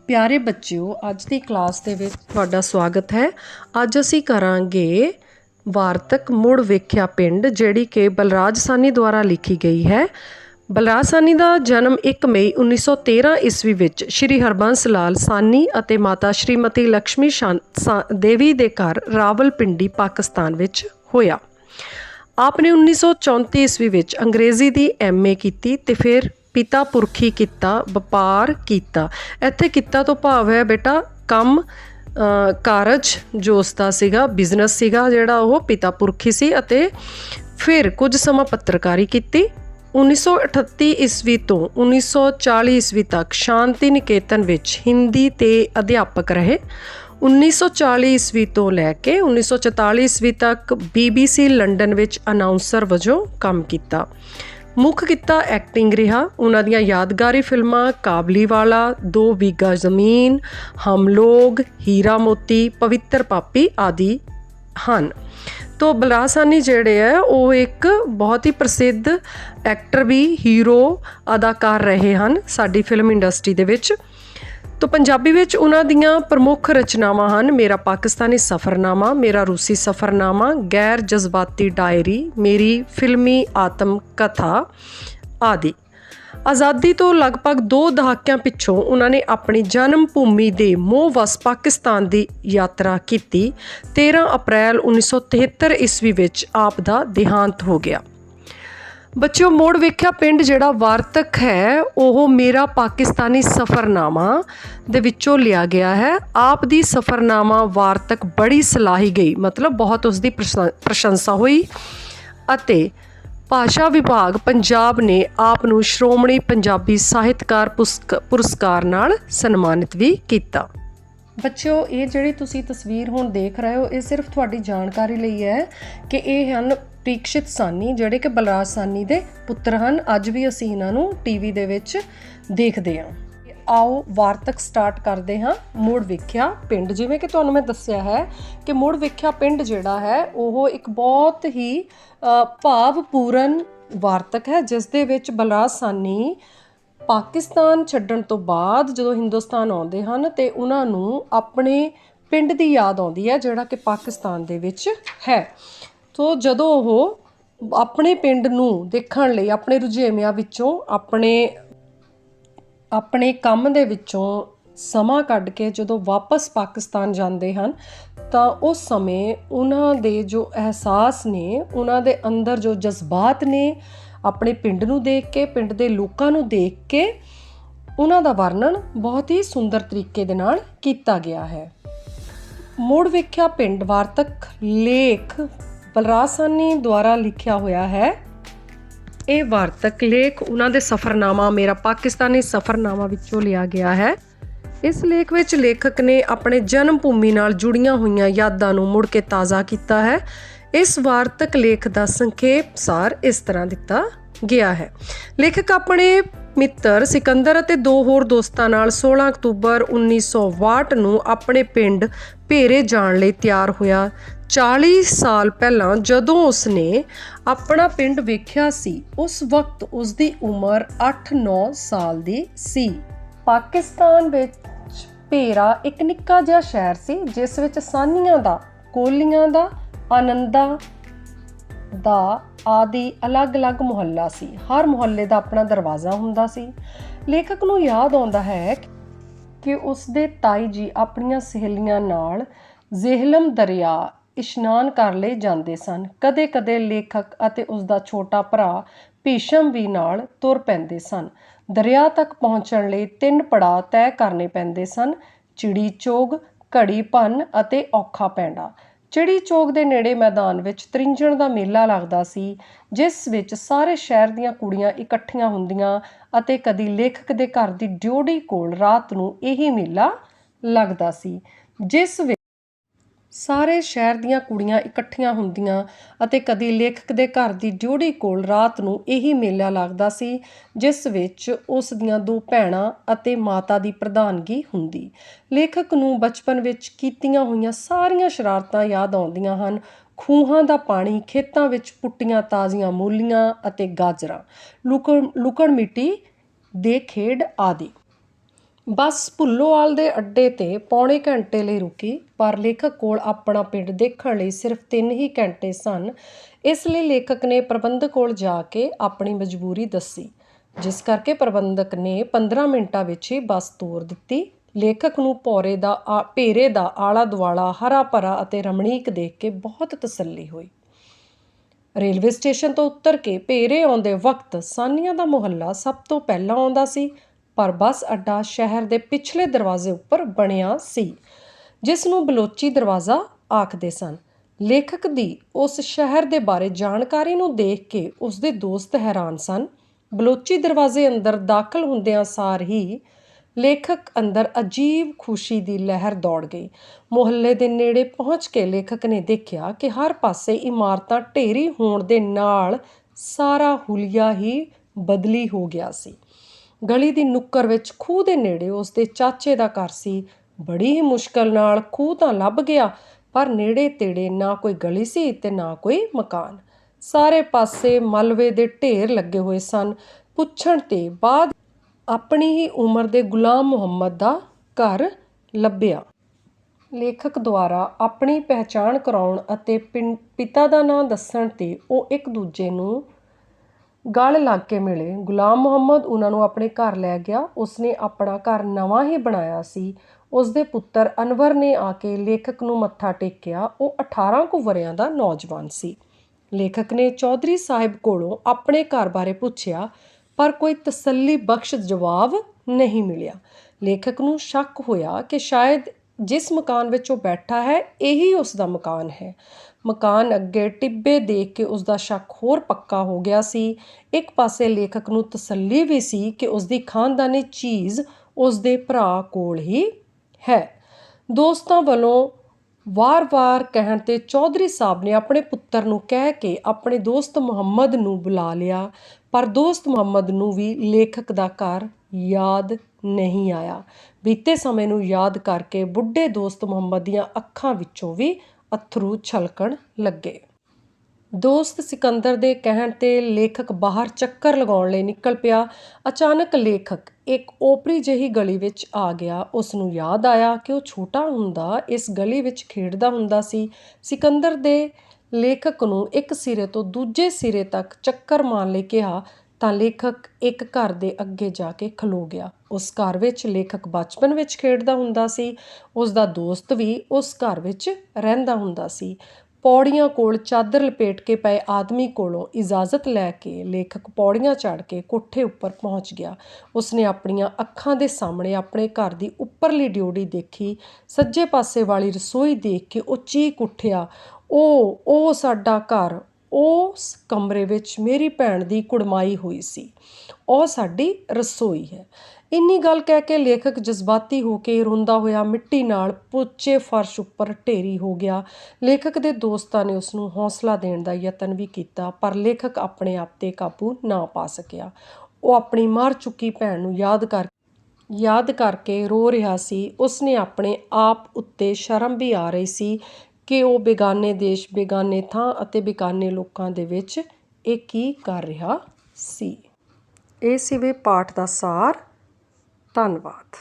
प्यारे बच्चों, अज की क्लास दे विच तुहाडा स्वागत है। अज असी करांगे वार्तक मुड़ वेख्या पिंड, जिहड़ी कि बलराज साहनी द्वारा लिखी गई है। बलराज साहनी का जन्म 1 मई 1913 ईस्वी विच श्री हरबंस लाल साहनी अते माता श्रीमती लक्ष्मी देवी दे घर रावलपिंडी पाकिस्तान विच होया। आपने 1934 ईस्वी विच अंग्रेज़ी की MA की ते फिर पिता पुरखी किता वपार किया। इत्थे किता तो भाव है बेटा कम कारज जो उसका सीगा बिजनेस सीगा जिहड़ा वो पिता पुरखी सी। अते फिर कुछ समा पत्रकारी की। 1938 ईस्वी तो 1940 ईस्वी तक शांति निकेतन विच हिंदी ते अध्यापक रहे। 1940 ईस्वी तो लैके 1944 ईस्वी तक BBC लंडन विच अनाउंसर वजों काम किया। मुख किता एक्टिंग रहा। उन्हां दियां यादगारी फिल्मां काबलीवाला, 2 बीघा ज़मीन, हम लोग, हीरा मोती, पवित्र पापी आदि हैं। तो बलराज साहनी जिहड़े है वो एक बहुत ही प्रसिद्ध एक्टर भी हीरो अदाकार रहे हैं साडी फिल्म इंडस्ट्री दे विच। तो पंजाबी विच उन्हां दियां प्रमुख रचनावां हैं मेरा पाकिस्तानी सफ़रनामा, मेरा रूसी सफ़रनामा, गैर जज्बाती डायरी, मेरी फिल्मी आत्म कथा आदि। आज़ादी तो लगभग 2 दहाकियां पिछों उन्होंने अपनी जन्म भूमि के मोह वस पाकिस्तान की यात्रा की। 13 अप्रैल 1973 ईस्वी विच आप दा देहांत हो गया। बच्चों, मुड़ वेख्या पिंड जिहड़ा वार्तक है वो मेरा पाकिस्तानी सफ़रनामा दे विचों लिया गया है। आप दी सफ़रनामा वार्तक बड़ी सराही गई, मतलब बहुत उसकी प्रशंसा हुई। अते भाषा विभाग पंजाब ने आप नूं श्रोमणी पंजाबी साहित्यकार पुरस्कार नाल सन्मानित भी किया। बच्चों, ये जिहड़ी तुसीं तस्वीर हुण देख रहे हो ये सिर्फ तुहाडी जानकारी लई है कि ये हैं परीक्षित साहनी जिहड़े कि बलराज साहनी दे पुत्र हैं। अज भी असीं इन्हां नूं TV दे विच देखदे हां। आओ वार्तक स्टार्ट करते हाँ। मुड़ वेख्या पिंड, जिवें कि तुहानूं मैं दस्सिया है कि मुड़ वेख्या पिंड जिहड़ा है वो एक बहुत ही भावपूर्ण वार्तक है जिस दे विच बलराज साहनी पाकिस्तान छड्डण तो बाद जदों हिंदुस्तान आउंदे हन ते उन्हां नूं अपने पिंड दी याद आउंदी है जिहड़ा कि पाकिस्तान दे विच है। तो जदों वो अपने पिंड नूं देखण लई अपने रुझेविਆਂ विचों अपने काम दे विचों समा कढ के जदों वापस पाकिस्तान जाते हैं तो उस समय उन्हां दे जो एहसास ने, उन्हां दे अंदर जो जज्बात ने, अपने पिंड नूं देख के, पिंड दे लोकां नूं देख के उन्हां दा वर्णन बहुत ही सुंदर तरीके दे नाल कीता गया है। मुड़ वेख्या पिंड वार्तक लेख बलराज साहनी द्वारा लिखिया होया है। ये वार्तक लेख उन्हां दे सफ़रनामा मेरा पाकिस्तानी सफ़रनामा विचों लिया गया है। इस लेख विच लेखक ने अपने जन्म भूमि नाल जुड़ियां हुईयां यादां नूं मुड़ के ताज़ा किया है। इस वार्तक लेख का संखेप सार इस तरह दिता गया है। लेखक अपने मित्र सिकंदर अते 2 होर दोस्तां नाल 16 अक्तूबर 1962 नूं अपने पिंड भेरे जाण लई तैयार होया। 40 साल पहलां जदों उसने अपना पिंड वेख्या सी उस वक्त उसकी उम्र 8-9 साल दी सी। पाकिस्तान विच भेरा एक निक्का जिहा शहर सी जिस विच साहनियां दा, कोहलियां दा, आनंदा दा आदि अलग अलग मुहल्ला सी। हर मुहल्ले का अपना दरवाज़ा हुंदा सी। लेखक नूं याद आउंदा है कि उसदे ताई जी अपनियां सहेलियां नाल जेहलम दरिया इशनान कर लई जांदे सन। कदे कदे लेखक अते उसदा छोटा भरा भीशम भी नाल तुर पैंदे सन। दरिया तक पहुँचण लई 3 पड़ाव तय करने पैंदे सन: चिड़ी चोग, घड़ी भन अते औखा पैंडा। चिड़ी चौक के नेड़े मैदान विच तरिंजण दा मेला लगदा सी जिस विच सारे शहर दीयां कुड़ियां इकट्ठियां हुंदियां अते कदी लेखक दे घर दी ड्योढ़ी कोल रात नूं यही मेला लगदा सी। जिस विच सारे शहर दीयां कुड़ियां इकट्ठियां हुंदियां अते कदी लेखक दे घर दी ड्योढ़ी कोल रात नूं यही मेला लगदा सी जिस विच उस दीयां 2 भैणां अते माता दी प्रधानगी हुंदी। लेखक नूं बचपन विच कीतियां होईयां सारियां शरारतां याद आउंदियां हन। खूहां दा पानी, खेतां विच पुट्टियां ताज़ियां मूलियां अते गाजरां, लुकण मिट्टी दे खेड आदि। ਬੱਸ ਭੁੱਲੋਵਾਲ ਦੇ ਅੱਡੇ 'ਤੇ ਪੌਣੇ ਘੰਟੇ ਲਈ ਰੁਕੀ, ਪਰ ਲੇਖਕ ਕੋਲ ਆਪਣਾ ਪਿੰਡ ਦੇਖਣ ਲਈ ਸਿਰਫ 3 ਹੀ ਘੰਟੇ ਸਨ। ਇਸ ਲਈ ਲੇਖਕ ਨੇ ਪ੍ਰਬੰਧਕ ਕੋਲ ਜਾ ਕੇ ਆਪਣੀ ਮਜਬੂਰੀ ਦੱਸੀ, ਜਿਸ ਕਰਕੇ ਪ੍ਰਬੰਧਕ ਨੇ 15 ਮਿੰਟਾਂ ਵਿੱਚ ਹੀ ਬੱਸ ਤੋਰ ਦਿੱਤੀ। ਲੇਖਕ ਨੂੰ ਭੇਰੇ ਦਾ ਆਲਾ ਦੁਆਲਾ ਹਰਾ ਭਰਾ ਅਤੇ ਰਮਣੀਕ ਦੇਖ ਕੇ ਬਹੁਤ ਤਸੱਲੀ ਹੋਈ। ਰੇਲਵੇ ਸਟੇਸ਼ਨ ਤੋਂ ਉਤਰ ਕੇ ਭੇਰੇ ਆਉਂਦੇ ਵਕਤ ਸਾਨੀਆਂ ਦਾ ਮੁਹੱਲਾ ਸਭ ਤੋਂ ਪਹਿਲਾਂ ਆਉਂਦਾ ਸੀ, ਪਰ ਬੱਸ ਅੱਡਾ ਸ਼ਹਿਰ ਦੇ ਪਿਛਲੇ ਦਰਵਾਜ਼ੇ ਉੱਪਰ ਬਣਿਆ ਸੀ, ਜਿਸ ਨੂੰ ਬਲੋਚੀ ਦਰਵਾਜ਼ਾ ਆਖਦੇ ਸਨ। ਲੇਖਕ ਦੀ ਉਸ ਸ਼ਹਿਰ ਦੇ ਬਾਰੇ ਜਾਣਕਾਰੀ ਨੂੰ ਦੇਖ ਕੇ ਉਸਦੇ ਦੋਸਤ ਹੈਰਾਨ ਸਨ। ਬਲੋਚੀ ਦਰਵਾਜ਼ੇ ਅੰਦਰ ਦਾਖਲ ਹੁੰਦਿਆਂ ਸਾਰ ਹੀ ਲੇਖਕ ਅੰਦਰ ਅਜੀਬ ਖੁਸ਼ੀ ਦੀ ਲਹਿਰ ਦੌੜ ਗਈ। ਮੁਹੱਲੇ ਦੇ ਨੇੜੇ ਪਹੁੰਚ ਕੇ ਲੇਖਕ ਨੇ ਦੇਖਿਆ ਕਿ ਹਰ ਪਾਸੇ ਇਮਾਰਤਾਂ ਢੇਰੀ ਹੋਣ ਦੇ ਨਾਲ ਸਾਰਾ ਹੁਲੀਆ ਹੀ ਬਦਲੀ ਹੋ ਗਿਆ ਸੀ। ਗਲੀ ਦੀ ਨੁੱਕਰ ਵਿੱਚ ਖੂਹ ਦੇ ਨੇੜੇ ਉਸਦੇ ਚਾਚੇ ਦਾ ਘਰ ਸੀ। ਬੜੀ ਹੀ ਮੁਸ਼ਕਲ ਨਾਲ ਖੂਹ ਤਾਂ ਲੱਭ ਗਿਆ, ਪਰ ਨੇੜੇ ਤੇੜੇ ਨਾ ਕੋਈ ਗਲੀ ਸੀ ਤੇ ਨਾ ਕੋਈ ਮਕਾਨ। ਸਾਰੇ ਪਾਸੇ ਮਲਬੇ ਦੇ ਢੇਰ ਲੱਗੇ ਹੋਏ ਸਨ। ਪੁੱਛਣ ਤੇ ਬਾਅਦ ਆਪਣੀ ਹੀ ਉਮਰ ਦੇ ਗੁਲਾਮ ਮੁਹੰਮਦ ਦਾ ਘਰ ਲੱਭਿਆ। ਲੇਖਕ ਦੁਆਰਾ ਆਪਣੀ ਪਹਿਚਾਣ ਕਰਾਉਣ ਅਤੇ ਪਿਤਾ ਦਾ ਨਾਂ ਦੱਸਣ ਤੇ ਉਹ ਇੱਕ ਦੂਜੇ ਨੂੰ ਗਲ ਲੱਗ ਕੇ ਮਿਲੇ। ਗੁਲਾਮ ਮੁਹੰਮਦ ਉਹਨਾਂ ਨੂੰ ਆਪਣੇ ਘਰ ਲੈ ਗਿਆ। ਉਸਨੇ ਆਪਣਾ ਘਰ ਨਵਾਂ ਹੀ ਬਣਾਇਆ ਸੀ। ਉਸਦੇ ਪੁੱਤਰ ਅਨਵਰ ਨੇ ਆ ਕੇ ਲੇਖਕ ਨੂੰ ਮੱਥਾ ਟੇਕਿਆ। ਉਹ 18 ਕੁ ਵਰ੍ਹਿਆਂ ਦਾ ਨੌਜਵਾਨ ਸੀ। ਲੇਖਕ ਨੇ ਚੌਧਰੀ ਸਾਹਿਬ ਕੋਲੋਂ ਆਪਣੇ ਘਰ ਬਾਰੇ ਪੁੱਛਿਆ, ਪਰ ਕੋਈ ਤਸੱਲੀ ਬਖਸ਼ ਜਵਾਬ ਨਹੀਂ ਮਿਲਿਆ। ਲੇਖਕ ਨੂੰ ਸ਼ੱਕ ਹੋਇਆ ਕਿ ਸ਼ਾਇਦ ਜਿਸ ਮਕਾਨ ਵਿੱਚ ਉਹ ਬੈਠਾ ਹੈ ਇਹੀ ਉਸ ਦਾ ਮਕਾਨ ਹੈ। ਮਕਾਨ ਅੱਗੇ ਟਿੱਬੇ ਦੇਖ ਕੇ ਉਸਦਾ ਸ਼ੱਕ ਹੋਰ ਪੱਕਾ ਹੋ ਗਿਆ ਸੀ। ਇੱਕ ਪਾਸੇ ਲੇਖਕ ਨੂੰ ਤਸੱਲੀ ਵੀ ਸੀ ਕਿ ਉਸਦੀ ਖਾਨਦਾਨੀ ਚੀਜ਼ ਉਸਦੇ ਭਰਾ ਕੋਲ ਹੀ ਹੈ। ਦੋਸਤਾਂ ਵੱਲੋਂ ਵਾਰ-ਵਾਰ ਕਹਿਣ ਤੇ ਚੌਧਰੀ ਸਾਹਿਬ ਨੇ ਆਪਣੇ ਪੁੱਤਰ ਨੂੰ ਕਹਿ ਕੇ ਆਪਣੇ ਦੋਸਤ ਮੁਹੰਮਦ ਨੂੰ ਬੁਲਾ ਲਿਆ, ਪਰ ਦੋਸਤ ਮੁਹੰਮਦ ਨੂੰ ਵੀ ਲੇਖਕ ਦਾ ਘਰ ਯਾਦ ਨਹੀਂ ਆਇਆ। ਬੀਤੇ ਸਮੇਂ ਨੂੰ ਯਾਦ ਕਰਕੇ ਬੁੱਢੇ ਦੋਸਤ ਮੁਹੰਮਦ ਦੀਆਂ ਅੱਖਾਂ ਵਿੱਚੋਂ ਵੀ ਅੱਥਰੂ ਛਲਕਣ ਲੱਗੇ। ਦੋਸਤ ਸਿਕੰਦਰ ਦੇ ਕਹਿਣ ਤੇ ਲੇਖਕ ਬਾਹਰ ਚੱਕਰ ਲਗਾਉਣ ਲਈ ਨਿਕਲ ਪਿਆ। ਅਚਾਨਕ ਲੇਖਕ ਇੱਕ ਓਪਰੀ ਜਿਹੀ ਗਲੀ ਵਿੱਚ ਆ ਗਿਆ। ਉਸ ਨੂੰ ਯਾਦ ਆਇਆ ਕਿ ਉਹ ਛੋਟਾ ਹੁੰਦਾ ਇਸ ਗਲੀ ਵਿੱਚ ਖੇਡਦਾ ਹੁੰਦਾ ਸੀ। ਸਿਕੰਦਰ ਦੇ ਲੇਖਕ ਨੂੰ ਇੱਕ ਸਿਰੇ ਤੋਂ ਦੂਜੇ ਸਿਰੇ ਤੱਕ ਚੱਕਰ ਮਾਰਨ ਲਈ ਕਿਹਾ ਤਾਂ ਲੇਖਕ ਇੱਕ ਘਰ ਦੇ ਅੱਗੇ ਜਾ ਕੇ ਖਲੋ ਗਿਆ। ਉਸ ਘਰ ਵਿੱਚ ਲੇਖਕ ਬਚਪਨ ਵਿੱਚ ਖੇਡਦਾ ਹੁੰਦਾ ਸੀ। ਉਸ ਦਾ ਦੋਸਤ ਵੀ ਉਸ ਘਰ ਵਿੱਚ ਰਹਿੰਦਾ ਹੁੰਦਾ ਸੀ। ਪੌੜੀਆਂ ਕੋਲ ਚਾਦਰ ਲਪੇਟ ਕੇ ਪਏ ਆਦਮੀ ਕੋਲੋਂ ਇਜਾਜ਼ਤ ਲੈ ਕੇ ਲੇਖਕ ਪੌੜੀਆਂ ਚੜ੍ਹ ਕੇ ਕੋਠੇ ਉੱਪਰ ਪਹੁੰਚ ਗਿਆ। ਉਸਨੇ ਆਪਣੀਆਂ ਅੱਖਾਂ ਦੇ ਸਾਹਮਣੇ ਆਪਣੇ ਘਰ ਦੀ ਉੱਪਰਲੀ ਡਿਓਢੀ ਦੇਖੀ। ਸੱਜੇ ਪਾਸੇ ਵਾਲੀ ਰਸੋਈ ਦੇਖ ਕੇ ਉਹ ਚੀਕ ਉੱਠਿਆ, ਉਹ ਸਾਡਾ ਘਰ! ਉਸ ਕਮਰੇ ਵਿੱਚ ਮੇਰੀ ਭੈਣ ਦੀ ਕੁੜਮਾਈ ਹੋਈ ਸੀ। ਉਹ ਸਾਡੀ ਰਸੋਈ ਹੈ। ਇੰਨੀ ਗੱਲ ਕਹਿ ਕੇ ਲੇਖਕ ਜਜ਼ਬਾਤੀ ਹੋ ਕੇ ਰੋਂਦਾ ਹੋਇਆ ਮਿੱਟੀ ਨਾਲ ਪੋਚੇ ਫਰਸ਼ ਉੱਪਰ ਢੇਰੀ ਹੋ ਗਿਆ। ਲੇਖਕ ਦੇ ਦੋਸਤਾਂ ਨੇ ਉਸ ਨੂੰ ਹੌਸਲਾ ਦੇਣ ਦਾ ਯਤਨ ਵੀ ਕੀਤਾ, ਪਰ ਲੇਖਕ ਆਪਣੇ ਆਪ 'ਤੇ ਕਾਬੂ ਨਾ ਪਾ ਸਕਿਆ। ਉਹ ਆਪਣੀ ਮਰ ਚੁੱਕੀ ਭੈਣ ਨੂੰ ਯਾਦ ਕਰਕੇ ਰੋ ਰਿਹਾ ਸੀ। ਉਸਨੇ ਆਪਣੇ ਆਪ ਉੱਤੇ ਸ਼ਰਮ ਵੀ ਆ ਰਹੀ ਸੀ ਕਿ ਉਹ ਬੇਗਾਨੇ ਦੇਸ਼, ਬੇਗਾਨੇ ਥਾਂ ਅਤੇ ਬੇਗਾਨੇ ਲੋਕਾਂ ਦੇ ਵਿੱਚ ਇਹ ਕੀ ਕਰ ਰਿਹਾ ਸੀ। ਇਹ ਸੀ ਵੀ ਪਾਠ ਦਾ ਸਾਰ। ਧੰਨਵਾਦ।